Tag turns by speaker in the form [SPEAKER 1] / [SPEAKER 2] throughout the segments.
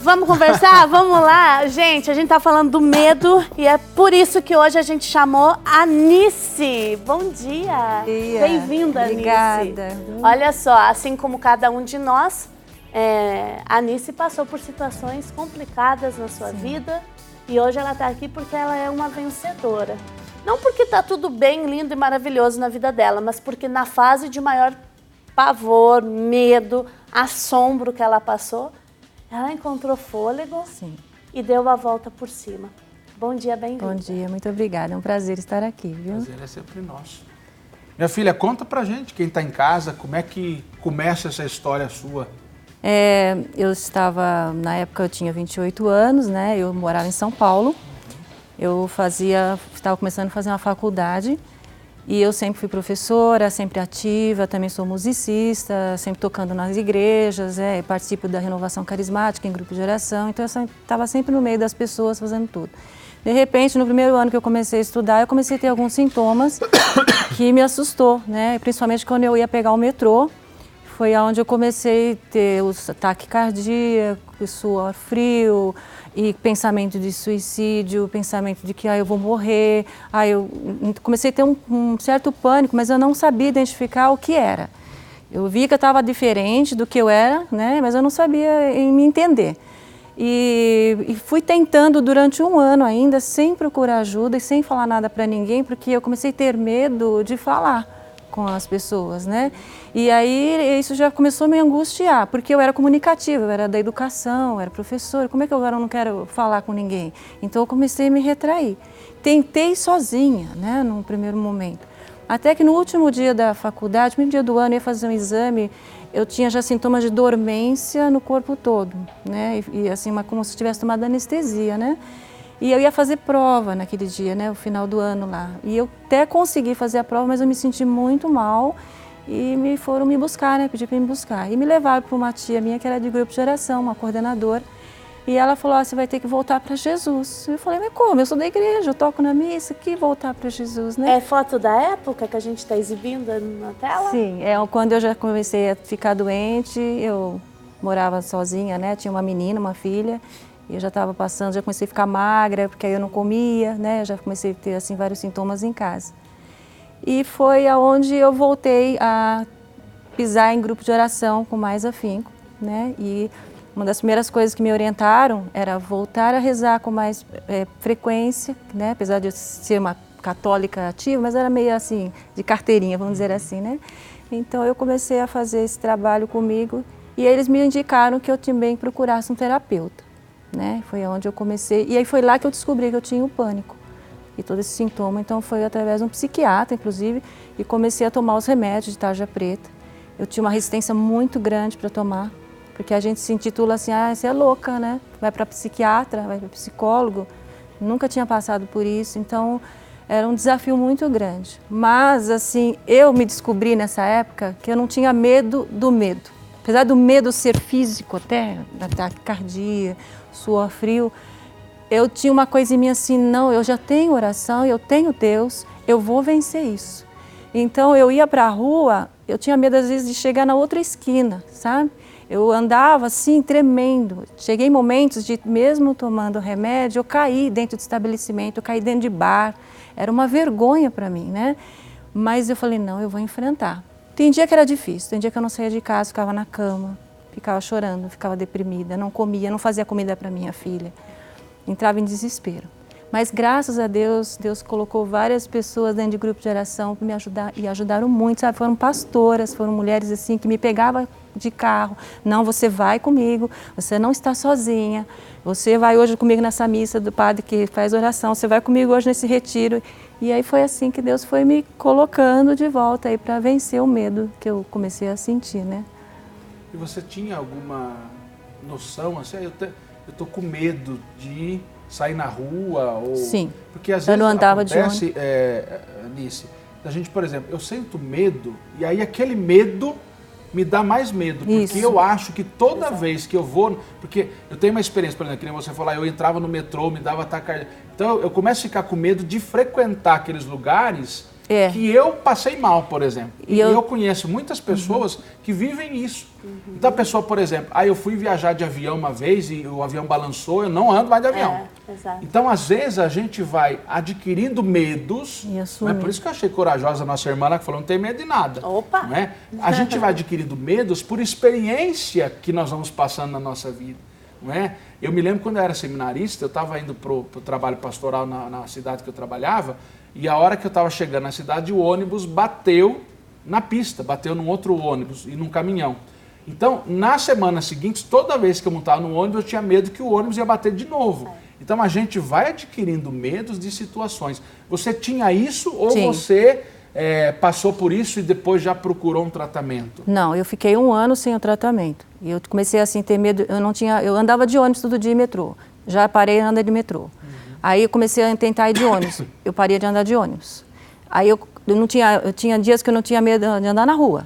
[SPEAKER 1] Vamos conversar? Vamos lá? Gente, a gente tá falando do medo e é por isso que hoje a gente chamou a Anice. Bom dia! Bem-vinda, Anice.
[SPEAKER 2] Obrigada.
[SPEAKER 1] Olha só, assim como cada um de nós, a Anice passou por situações complicadas na sua vida e hoje ela tá aqui porque ela é uma vencedora. Não porque tá tudo bem, lindo e maravilhoso na vida dela, mas porque na fase de maior pavor, medo, assombro que ela passou, ela encontrou fôlego e deu a volta por cima. Bom dia, bem-vinda.
[SPEAKER 2] Bom dia, muito obrigada. É um prazer estar aqui, viu?
[SPEAKER 3] O prazer é sempre nosso. Minha filha, conta pra gente, quem está em casa, como é que começa essa história sua?
[SPEAKER 2] Eu estava, na época eu tinha 28 anos, né? Eu morava em São Paulo. Eu estava começando a fazer uma faculdade e eu sempre fui professora, sempre ativa, também sou musicista, sempre tocando nas igrejas, participo da renovação carismática em grupo de oração, então eu estava sempre no meio das pessoas fazendo tudo. De repente, no primeiro ano que eu comecei a estudar, eu comecei a ter alguns sintomas que me assustou, né? Principalmente quando eu ia pegar o metrô. Foi onde eu comecei a ter os ataque cardíaco, suor frio e pensamento de suicídio, pensamento de que eu vou morrer. Eu comecei a ter um certo pânico, mas eu não sabia identificar o que era. Eu vi que eu estava diferente do que eu era, né? Mas eu não sabia me entender. E fui tentando durante um ano ainda, sem procurar ajuda e sem falar nada para ninguém, porque eu comecei a ter medo de falar com as pessoas, né? E aí isso já começou a me angustiar, porque eu era comunicativa, eu era da educação, eu era professora, como é que agora eu não quero falar com ninguém? Então eu comecei a me retrair. Tentei sozinha, né, num primeiro momento. Até que no último dia da faculdade, no primeiro dia do ano, eu ia fazer um exame, eu tinha já sintomas de dormência no corpo todo, né? E assim, como se tivesse tomado anestesia, né? E eu ia fazer prova naquele dia, né, o final do ano lá. E eu até consegui fazer a prova, mas eu me senti muito mal e foram me buscar, né, pedir para me buscar. E me levaram para uma tia minha que era de grupo de oração, uma coordenadora. E ela falou, você vai ter que voltar para Jesus. Eu falei, mas como? Eu sou da igreja, eu toco na missa, que voltar para Jesus, né?
[SPEAKER 1] É foto da época que a gente está exibindo na tela?
[SPEAKER 2] Sim, quando eu já comecei a ficar doente, eu morava sozinha, né, tinha uma menina, uma filha. E eu já estava passando, já comecei a ficar magra, porque aí eu não comia, né? Já comecei a ter assim, vários sintomas em casa. E foi aonde eu voltei a pisar em grupo de oração com mais afinco, né? E uma das primeiras coisas que me orientaram era voltar a rezar com mais frequência, né? Apesar de eu ser uma católica ativa, mas era meio assim, de carteirinha, vamos dizer assim, né? Então eu comecei a fazer esse trabalho comigo e eles me indicaram que eu também procurasse um terapeuta. Né? Foi onde eu comecei, e aí foi lá que eu descobri que eu tinha o pânico e todo esse sintoma, então foi através de um psiquiatra, inclusive, e comecei a tomar os remédios de tarja preta. Eu tinha uma resistência muito grande para tomar, porque a gente se intitula assim, você é louca, né? Vai para psiquiatra, vai para psicólogo, nunca tinha passado por isso, então era um desafio muito grande. Mas, assim, eu me descobri nessa época que eu não tinha medo do medo. Apesar do medo ser físico até, ataque cardíaco, suor frio, eu tinha uma coisa em mim assim, não, eu já tenho oração, eu tenho Deus, eu vou vencer isso. Então eu ia para a rua, eu tinha medo às vezes de chegar na outra esquina, sabe? Eu andava assim, tremendo. Cheguei em momentos de, mesmo tomando remédio, eu caí dentro do estabelecimento, eu caí dentro de bar. Era uma vergonha para mim, né? Mas eu falei, não, eu vou enfrentar. Tem dia que era difícil, tem dia que eu não saía de casa, ficava na cama, ficava chorando, ficava deprimida, não comia, não fazia comida para minha filha. Entrava em desespero. Mas graças a Deus, Deus colocou várias pessoas dentro de grupo de oração para me ajudar e ajudaram muito, sabe? Foram pastoras, foram mulheres assim que me pegavam de carro. Não, você vai comigo, você não está sozinha, você vai hoje comigo nessa missa do padre que faz oração, você vai comigo hoje nesse retiro. E aí foi assim que Deus foi me colocando de volta aí para vencer o medo que eu comecei a sentir, né?
[SPEAKER 3] E você tinha alguma noção, assim, eu tô com medo de sair na rua? Ou...
[SPEAKER 2] Sim,
[SPEAKER 3] porque às
[SPEAKER 2] eu
[SPEAKER 3] vezes
[SPEAKER 2] não andava
[SPEAKER 3] acontece,
[SPEAKER 2] de ônibus.
[SPEAKER 3] Nice, a gente, por exemplo, eu sinto medo e aí aquele medo me dá mais medo, porque
[SPEAKER 2] Isso.
[SPEAKER 3] eu acho que toda vez que eu vou, porque eu tenho uma experiência, por exemplo, que nem você falou, eu entrava no metrô, me dava ataque cardíaco. Então eu começo a ficar com medo de frequentar aqueles lugares que eu passei mal, por exemplo. E eu conheço muitas pessoas que vivem isso. Então a pessoa, por exemplo, eu fui viajar de avião uma vez e o avião balançou, eu não ando mais de avião.
[SPEAKER 1] Exato.
[SPEAKER 3] Então, às vezes, a gente vai adquirindo medos. Não é por isso que eu achei corajosa a nossa irmã que falou, não tem medo de nada.
[SPEAKER 1] Opa!
[SPEAKER 3] Não é? A gente vai adquirindo medos por experiência que nós vamos passando na nossa vida. Não é? Eu me lembro quando eu era seminarista, eu estava indo para o trabalho pastoral na cidade que eu trabalhava, e a hora que eu estava chegando na cidade, o ônibus bateu na pista, bateu num outro ônibus e num caminhão. Então, nas semanas seguintes, toda vez que eu montava no ônibus, eu tinha medo que o ônibus ia bater de novo. Então, a gente vai adquirindo medos de situações. Você tinha isso ou você passou por isso e depois já procurou um tratamento?
[SPEAKER 2] Não, eu fiquei 1 ano sem o tratamento. E eu comecei assim a ter medo, eu andava de ônibus todo dia em metrô. Já parei de andar de metrô. Aí eu comecei a tentar ir de ônibus. Eu parei de andar de ônibus. Aí eu tinha dias que eu não tinha medo de andar na rua.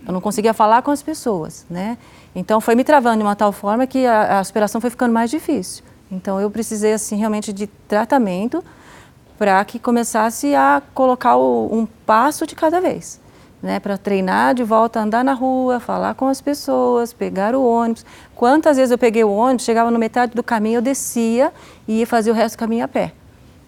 [SPEAKER 2] Eu não conseguia falar com as pessoas, né? Então foi me travando de uma tal forma que a superação foi ficando mais difícil. Então eu precisei assim realmente de tratamento para que começasse a colocar um passo de cada vez, né? Para treinar de volta a andar na rua, falar com as pessoas, pegar o ônibus. Quantas vezes eu peguei o ônibus, chegava no metade do caminho, eu descia e ia fazer o resto do caminho a pé.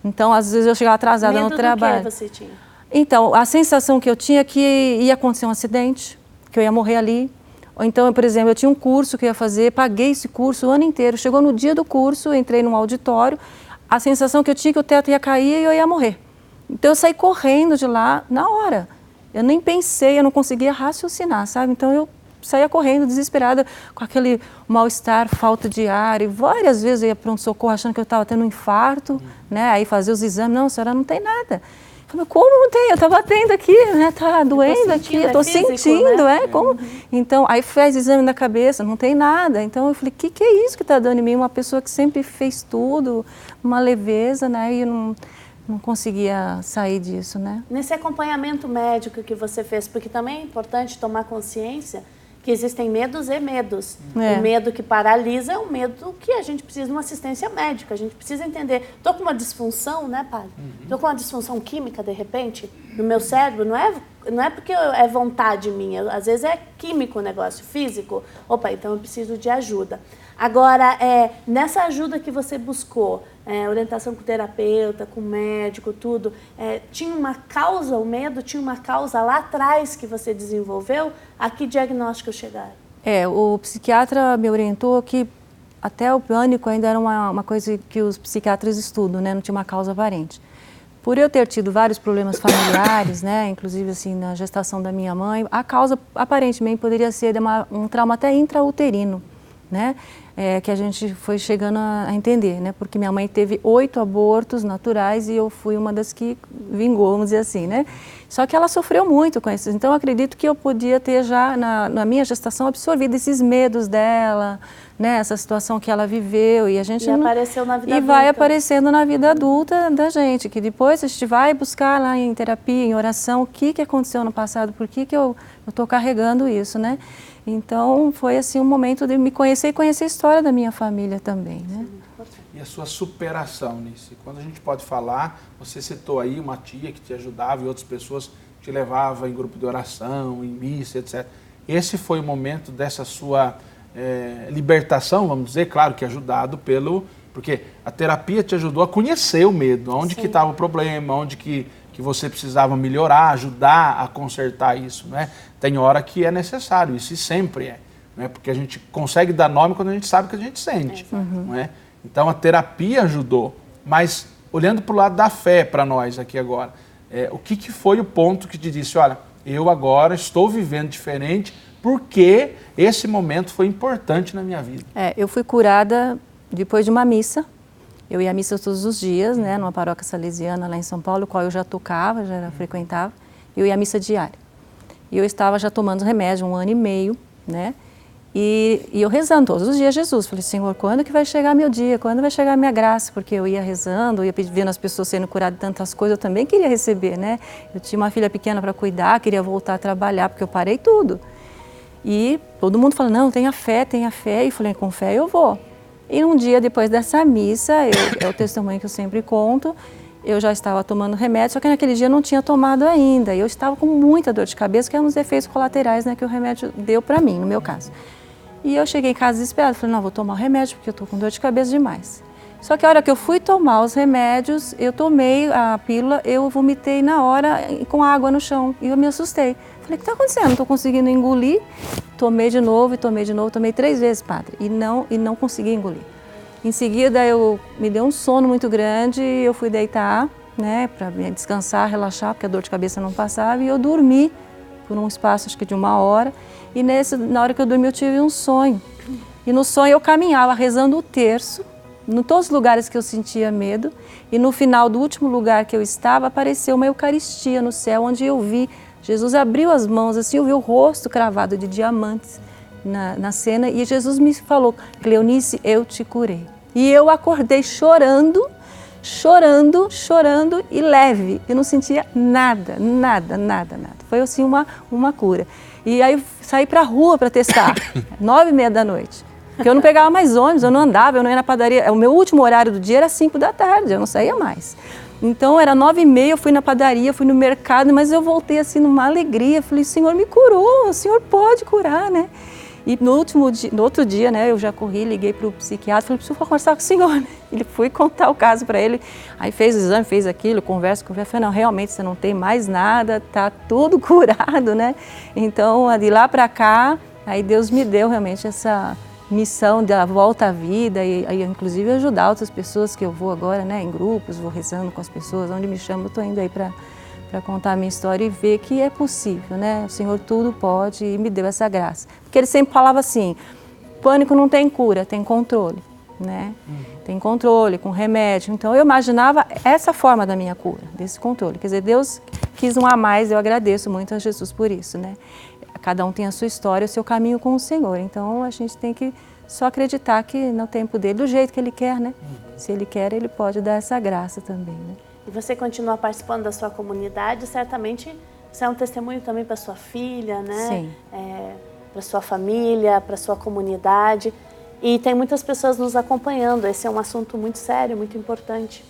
[SPEAKER 2] Então às vezes eu chegava atrasada no trabalho.
[SPEAKER 1] Medo do que você tinha?
[SPEAKER 2] Então a sensação que eu tinha é que ia acontecer um acidente, que eu ia morrer ali. Ou então, por exemplo, eu tinha um curso que eu ia fazer, paguei esse curso o ano inteiro. Chegou no dia do curso, entrei num auditório, a sensação que eu tinha é que o teto ia cair e eu ia morrer. Então eu saí correndo de lá na hora. Eu nem pensei, eu não conseguia raciocinar, sabe? Então eu saía correndo, desesperada, com aquele mal-estar, falta de ar. E várias vezes eu ia para um socorro achando que eu estava tendo um infarto, né? Aí fazia os exames, não, a senhora não tem nada. Falei, como não tem? Eu estava batendo aqui, né? Tá doendo aqui, eu estou sentindo, né? Como? Então, aí fez exame da cabeça, não tem nada. Então eu falei, que é isso que está dando em mim? Uma pessoa que sempre fez tudo, uma leveza, né? E eu não conseguia sair disso, né?
[SPEAKER 1] Nesse acompanhamento médico que você fez, porque também é importante tomar consciência que existem medos e medos. O medo que paralisa é um medo que a gente precisa de uma assistência médica. A gente precisa entender. Estou com uma disfunção, né, padre? Estou com uma disfunção química, de repente, no meu cérebro. Não é porque é vontade minha. Às vezes é químico o negócio, físico. Opa, então eu preciso de ajuda. Agora, nessa ajuda que você buscou, orientação com o terapeuta, com o médico, tudo, tinha uma causa, o medo tinha uma causa lá atrás que você desenvolveu? A que diagnóstico chegaram?
[SPEAKER 2] O psiquiatra me orientou que até o pânico ainda era uma coisa que os psiquiatras estudam, né? Não tinha uma causa aparente. Por eu ter tido vários problemas familiares, né? Inclusive assim, na gestação da minha mãe, a causa aparentemente poderia ser um trauma até intrauterino, né? Que a gente foi chegando a entender, né? Porque minha mãe teve 8 abortos naturais e eu fui uma das que vingou, vamos dizer assim, né? Só que ela sofreu muito com isso. Então, eu acredito que eu podia ter já, na minha gestação, absorvido esses medos dela, né? Essa situação que ela viveu e a gente
[SPEAKER 1] apareceu na vida adulta.
[SPEAKER 2] E vai aparecendo na vida adulta da gente, que depois a gente vai buscar lá em terapia, em oração, o que aconteceu no passado, por que eu estou carregando isso, né? Então, foi assim um momento de me conhecer e conhecer a história da minha família também, né?
[SPEAKER 3] E a sua superação nisso? Quando a gente pode falar, você citou aí uma tia que te ajudava e outras pessoas te levavam em grupo de oração, em missa, etc. Esse foi o momento dessa sua libertação, vamos dizer, claro que ajudado porque a terapia te ajudou a conhecer o medo, onde que estava o problema, onde que você precisava melhorar, ajudar a consertar isso, né? Tem hora que é necessário, isso e sempre é, né? Porque a gente consegue dar nome quando a gente sabe o que a gente sente, não é? Então a terapia ajudou, mas olhando para o lado da fé para nós aqui agora, o que foi o ponto que te disse, olha, eu agora estou vivendo diferente porque esse momento foi importante na minha vida?
[SPEAKER 2] Eu fui curada depois de uma missa. Eu ia à missa todos os dias, né, numa paróquia salesiana lá em São Paulo, qual eu já tocava, frequentava. Eu ia à missa diária. E eu estava já tomando remédio 1 ano e meio, né? E eu rezando todos os dias Jesus. Falei, Senhor, quando que vai chegar meu dia? Quando vai chegar a minha graça? Porque eu ia rezando, ia vendo as pessoas sendo curadas de tantas coisas, eu também queria receber, né? Eu tinha uma filha pequena para cuidar, queria voltar a trabalhar, porque eu parei tudo. E todo mundo falando, não, tenha fé. E falei, com fé eu vou. E um dia depois dessa missa, é o testemunho que eu sempre conto, eu já estava tomando remédio, só que naquele dia eu não tinha tomado ainda. E eu estava com muita dor de cabeça, que é um dos efeitos colaterais, né, que o remédio deu para mim, no meu caso. E eu cheguei em casa desesperada, falei, não, vou tomar o remédio, porque eu estou com dor de cabeça demais. Só que a hora que eu fui tomar os remédios, eu tomei a pílula, eu vomitei na hora com água no chão e eu me assustei. Falei, o que está acontecendo? Não estou conseguindo engolir. Tomei de novo, tomei 3 vezes, padre, e não consegui engolir. Em seguida, me deu um sono muito grande, eu fui deitar, né, para descansar, relaxar, porque a dor de cabeça não passava, e eu dormi por um espaço, acho que de 1 hora, e na hora que eu dormi eu tive um sonho. E no sonho eu caminhava rezando o terço, em todos os lugares que eu sentia medo, e no final do último lugar que eu estava, apareceu uma Eucaristia no céu, onde eu vi, Jesus abriu as mãos, assim, eu vi o rosto cravado de diamantes na cena, e Jesus me falou, Cleonice, eu te curei. E eu acordei chorando e leve, eu não sentia nada. Foi assim uma cura. E aí saí para a rua para testar, 9h30 da noite. Porque eu não pegava mais ônibus, eu não andava, eu não ia na padaria. O meu último horário do dia era 5 da tarde, eu não saía mais. Então era 9h30, eu fui na padaria, fui no mercado, mas eu voltei assim numa alegria. Falei, o Senhor me curou, o Senhor pode curar, né? E no outro dia, né, eu já corri, liguei para o psiquiatra, falei, preciso conversar com o senhor. Ele fui contar o caso para ele, aí fez o exame, fez aquilo, conversa, falei, não, realmente você não tem mais nada, tá tudo curado, né? Então, de lá para cá, aí Deus me deu realmente essa missão da volta à vida e inclusive ajudar outras pessoas que eu vou agora, né, em grupos, vou rezando com as pessoas, onde me chamam, eu estou indo aí para contar a minha história e ver que é possível, né? O Senhor tudo pode e me deu essa graça. Porque ele sempre falava assim, pânico não tem cura, tem controle, né? Tem controle com remédio. Então eu imaginava essa forma da minha cura, desse controle. Quer dizer, Deus quis um a mais, eu agradeço muito a Jesus por isso, né? Cada um tem a sua história, o seu caminho com o Senhor. Então a gente tem que só acreditar que no tempo dele, do jeito que ele quer, né? Se ele quer, ele pode dar essa graça também, né?
[SPEAKER 1] E você continua participando da sua comunidade, certamente você é um testemunho também para sua filha, né?
[SPEAKER 2] Sim.
[SPEAKER 1] Para sua família, para sua comunidade. E tem muitas pessoas nos acompanhando. Esse é um assunto muito sério, muito importante.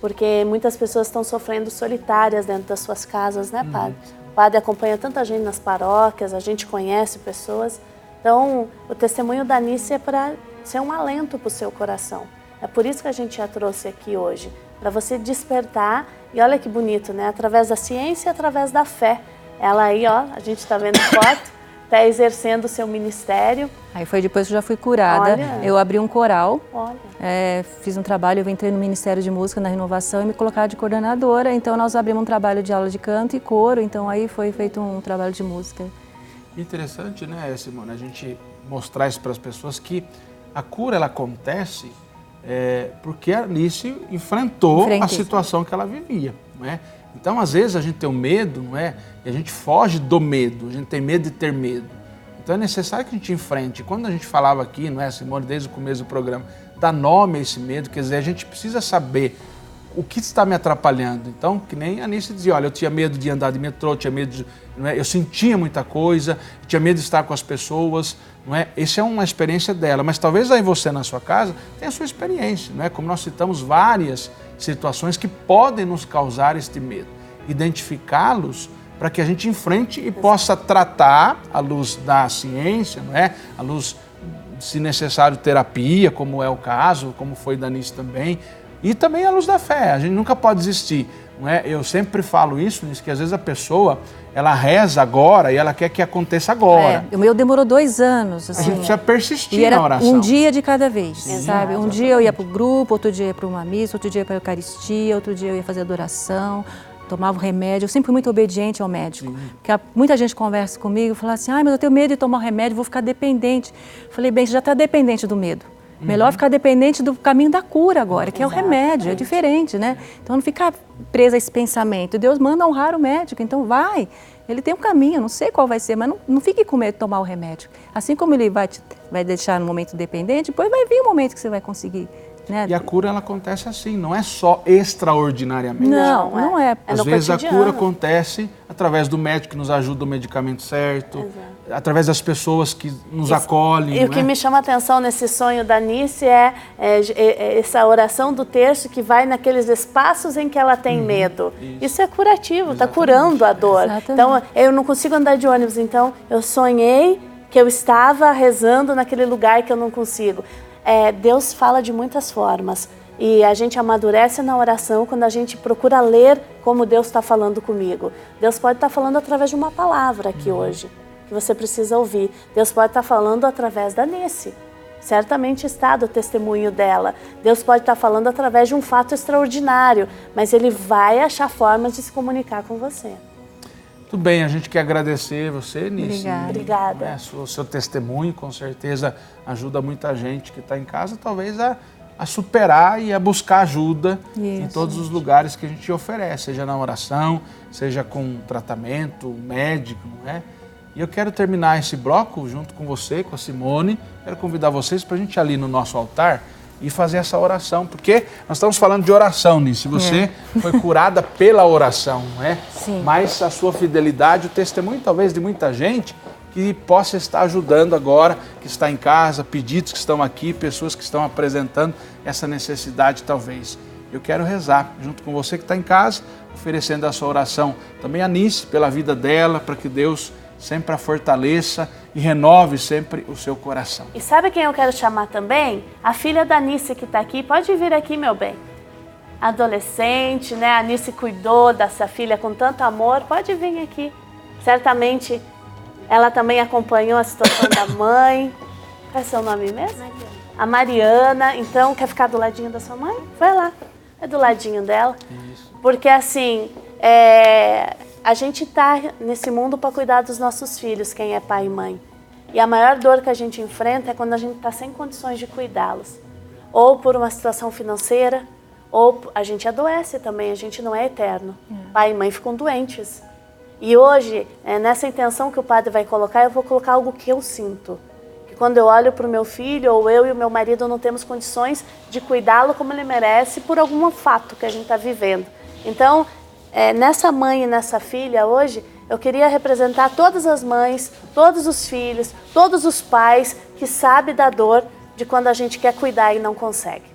[SPEAKER 1] Porque muitas pessoas estão sofrendo solitárias dentro das suas casas, né, padre? O padre acompanha tanta gente nas paróquias, a gente conhece pessoas. Então, o testemunho da Anice é para ser um alento para o seu coração. É por isso que a gente a trouxe aqui hoje. Para você despertar, e olha que bonito, né? Através da ciência e através da fé. Ela aí, ó, a gente está vendo foto, está exercendo o seu ministério.
[SPEAKER 2] Aí foi depois que eu já fui curada,
[SPEAKER 1] Olha.
[SPEAKER 2] eu abri um coral,
[SPEAKER 1] Olha.
[SPEAKER 2] Fiz um trabalho, eu entrei no Ministério de Música, na Renovação, e me colocaram de coordenadora, então nós abrimos um trabalho de aula de canto e coro, então aí foi feito um trabalho de música.
[SPEAKER 3] Interessante, né, Simone, a gente mostrar isso para as pessoas que a cura, ela acontece porque a Anice enfrentou a situação que ela vivia, não é? Então, às vezes, a gente tem um medo, não é? E a gente foge do medo, a gente tem medo de ter medo. Então, é necessário que a gente enfrente. Quando a gente falava aqui, não é, Simone, desde o começo do programa, dá nome a esse medo, quer dizer, a gente precisa saber o que está me atrapalhando. Então, que nem a Anice dizia, olha, eu tinha medo de andar de metrô, tinha medo de, não é? Eu sentia muita coisa, tinha medo de estar com as pessoas, não é? Essa é uma experiência dela, mas talvez aí você na sua casa tenha a sua experiência, não é? Como nós citamos várias situações que podem nos causar este medo. Identificá-los para que a gente enfrente e possa tratar à luz da ciência, não é? À luz, se necessário, terapia, como é o caso, como foi da Anice também, e também à luz da fé. A gente nunca pode desistir, não é? Eu sempre falo isso, que às vezes a pessoa, ela reza agora e ela quer que aconteça agora.
[SPEAKER 2] O meu demorou 2 anos. Assim,
[SPEAKER 3] a gente precisa persistir
[SPEAKER 2] e era
[SPEAKER 3] na oração.
[SPEAKER 2] Um dia de cada vez, sabe?
[SPEAKER 3] Exatamente.
[SPEAKER 2] Um dia eu ia para o grupo, outro dia eu ia para uma missa, outro dia para a Eucaristia, outro dia eu ia fazer adoração, tomava o remédio. Eu sempre fui muito obediente ao médico. Porque muita gente conversa comigo e fala assim, mas eu tenho medo de tomar o remédio, vou ficar dependente. Falei, bem, você já está dependente do medo. Melhor ficar dependente do caminho da cura agora, que é o remédio, é diferente, né? Então não ficar presa a esse pensamento. Deus manda honrar o médico, então vai. Ele tem um caminho, não sei qual vai ser, mas não fique com medo de tomar o remédio. Assim como ele vai deixar no momento dependente, depois vai vir um momento que você vai conseguir né?
[SPEAKER 3] E a cura, ela acontece assim, não é só extraordinariamente.
[SPEAKER 2] Não é.
[SPEAKER 3] Às vezes a cura acontece através do médico que nos ajuda o medicamento certo, através das pessoas que nos acolhem.
[SPEAKER 1] E o que me chama a atenção nesse sonho da Nice é essa oração do terço que vai naqueles espaços em que ela tem medo. Isso é curativo, está curando a dor.
[SPEAKER 2] Exatamente.
[SPEAKER 1] Então, eu não consigo andar de ônibus, então eu sonhei que eu estava rezando naquele lugar que eu não consigo. Deus fala de muitas formas e a gente amadurece na oração quando a gente procura ler como Deus está falando comigo. Deus pode estar falando através de uma palavra aqui hoje, que você precisa ouvir. Deus pode estar falando através da Nice. Certamente está do testemunho dela. Deus pode estar falando através de um fato extraordinário, mas Ele vai achar formas de se comunicar com você.
[SPEAKER 3] Tudo bem, a gente quer agradecer você, Nice.
[SPEAKER 1] Obrigada.
[SPEAKER 3] O seu testemunho, com certeza, ajuda muita gente que está em casa, talvez a superar e a buscar ajuda em todos os lugares que a gente oferece, seja na oração, seja com tratamento médico, não é? E eu quero terminar esse bloco junto com você, com a Simone. Quero convidar vocês para a gente ir ali no nosso altar e fazer essa oração, porque nós estamos falando de oração, Nice. Você foi curada pela oração, não é?
[SPEAKER 2] Sim.
[SPEAKER 3] Mas a sua fidelidade, o testemunho talvez de muita gente que possa estar ajudando agora, que está em casa, pedidos que estão aqui, pessoas que estão apresentando essa necessidade talvez. Eu quero rezar junto com você que está em casa, oferecendo a sua oração também a Nice, pela vida dela, para que Deus sempre a fortaleça e renove sempre o seu coração.
[SPEAKER 1] E sabe quem eu quero chamar também? A filha da Nice que está aqui. Pode vir aqui, meu bem. Adolescente, né? A Nice cuidou dessa filha com tanto amor. Pode vir aqui. Certamente ela também acompanhou a situação da mãe. Qual é o seu nome mesmo? Mariana. A Mariana. Então, quer ficar do ladinho da sua mãe? Vai lá. É do ladinho dela. Isso. Porque assim, a gente está nesse mundo para cuidar dos nossos filhos, quem é pai e mãe. E a maior dor que a gente enfrenta é quando a gente está sem condições de cuidá-los. Ou por uma situação financeira, ou a gente adoece também, a gente não é eterno. Pai e mãe ficam doentes. E hoje, nessa intenção que o padre vai colocar, eu vou colocar algo que eu sinto. Que quando eu olho para o meu filho, ou eu e o meu marido não temos condições de cuidá-lo como ele merece por algum fato que a gente está vivendo. Então, nessa mãe e nessa filha hoje, eu queria representar todas as mães, todos os filhos, todos os pais que sabem da dor de quando a gente quer cuidar e não consegue.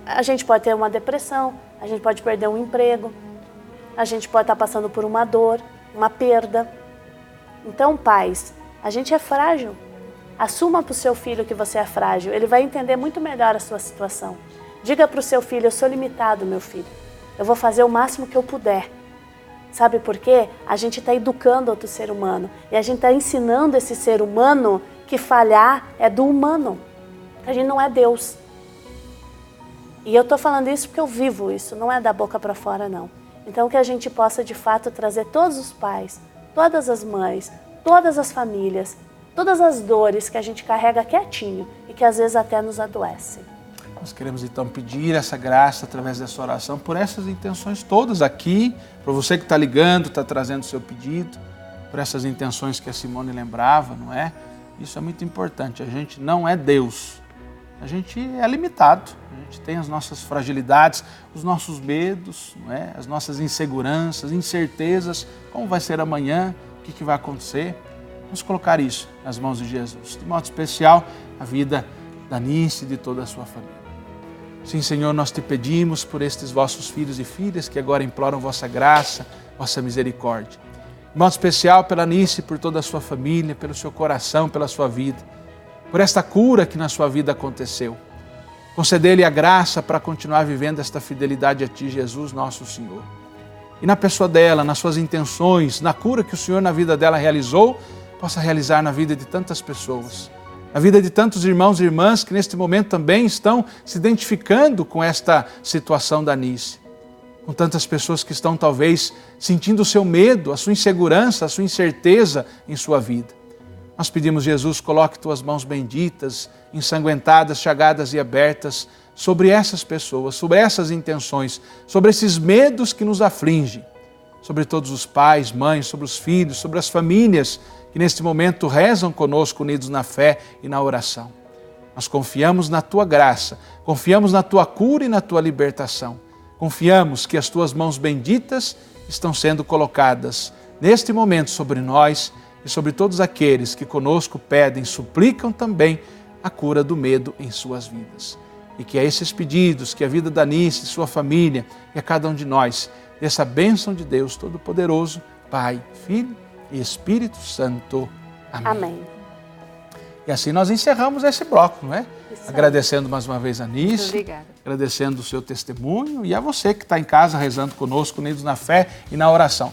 [SPEAKER 1] A gente pode ter uma depressão, a gente pode perder um emprego, a gente pode estar passando por uma dor, uma perda. Então, pais, a gente é frágil. Assuma para o seu filho que você é frágil, ele vai entender muito melhor a sua situação. Diga para o seu filho, eu sou limitado, meu filho. Eu vou fazer o máximo que eu puder. Sabe por quê? A gente está educando outro ser humano. E a gente está ensinando esse ser humano que falhar é do humano. A gente não é Deus. E eu estou falando isso porque eu vivo isso, não é da boca para fora, não. Então que a gente possa, de fato, trazer todos os pais, todas as mães, todas as famílias, todas as dores que a gente carrega quietinho e que às vezes até nos adoecem.
[SPEAKER 3] Nós queremos então pedir essa graça através dessa oração por essas intenções todas aqui, para você que está ligando, está trazendo o seu pedido, por essas intenções que a Simone lembrava, não é? Isso é muito importante, a gente não é Deus, a gente é limitado, a gente tem as nossas fragilidades, os nossos medos, não é? As nossas inseguranças, incertezas, como vai ser amanhã, o que vai acontecer. Vamos colocar isso nas mãos de Jesus, de modo especial a vida da Nice e de toda a sua família. Sim, Senhor, nós te pedimos por estes vossos filhos e filhas que agora imploram vossa graça, vossa misericórdia. De modo especial pela Nice, por toda a sua família, pelo seu coração, pela sua vida, por esta cura que na sua vida aconteceu. Conceder-lhe a graça para continuar vivendo esta fidelidade a Ti, Jesus, nosso Senhor. E na pessoa dela, nas suas intenções, na cura que o Senhor na vida dela realizou, possa realizar na vida de tantas pessoas. A vida de tantos irmãos e irmãs que neste momento também estão se identificando com esta situação da Nice. Com tantas pessoas que estão talvez sentindo o seu medo, a sua insegurança, a sua incerteza em sua vida. Nós pedimos, Jesus, coloque tuas mãos benditas, ensanguentadas, chagadas e abertas sobre essas pessoas, sobre essas intenções, sobre esses medos que nos afligem, sobre todos os pais, mães, sobre os filhos, sobre as famílias que neste momento rezam conosco, unidos na fé e na oração. Nós confiamos na Tua graça, confiamos na Tua cura e na Tua libertação. Confiamos que as Tuas mãos benditas estão sendo colocadas neste momento sobre nós e sobre todos aqueles que conosco pedem, suplicam também a cura do medo em suas vidas. E que a esses pedidos, que a vida da Anice, sua família e a cada um de nós, dessa bênção de Deus Todo-Poderoso, Pai, Filho e Espírito Santo. Amém.
[SPEAKER 1] Amém.
[SPEAKER 3] E assim nós encerramos esse bloco, não é?
[SPEAKER 1] Isso.
[SPEAKER 3] Agradecendo mais uma vez a Anice,
[SPEAKER 2] Obrigada.
[SPEAKER 3] agradecendo o seu testemunho e a você que está em casa rezando conosco, unidos na fé e na oração.